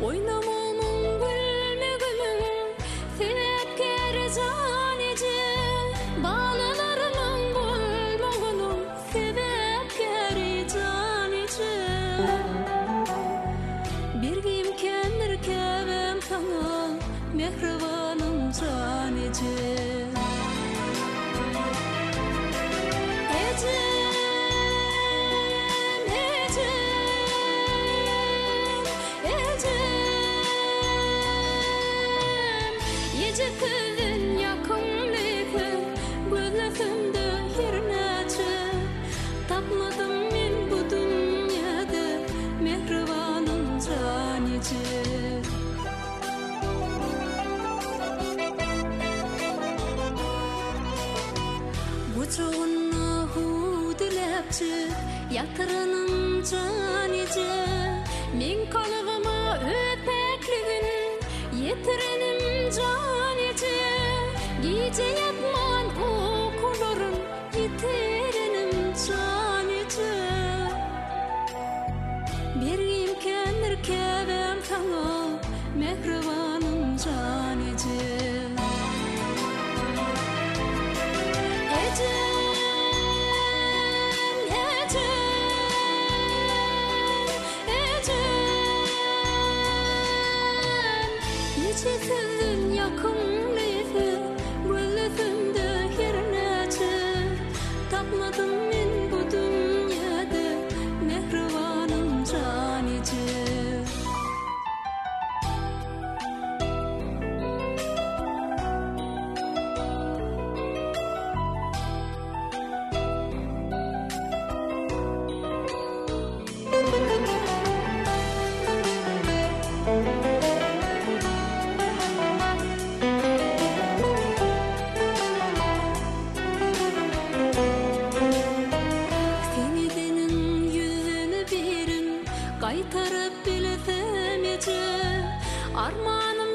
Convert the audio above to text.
Oynamamın gülmegümün sebepkeri zanici, balalarımın bulmağının sebepkeri zanici. Birgim kendir kevem sana mehribanım zanici. Kızın yakınlığı gözlerimde yerine tapmadım men bu dünyada mehribanım zanici. Bu çoğunna hudilepçi yatırınım zanici. Men kalıgıma öpekligin yetirenim zanici. Gece yatman okuların yitirenim zanici. Bergim kendir kevem sana mehribanım zanici. Sizin yakınlığı gözlerimde yerine tapmadım men bu dünyada mehribanım zanici. Kaytarıp bilsem ece armanım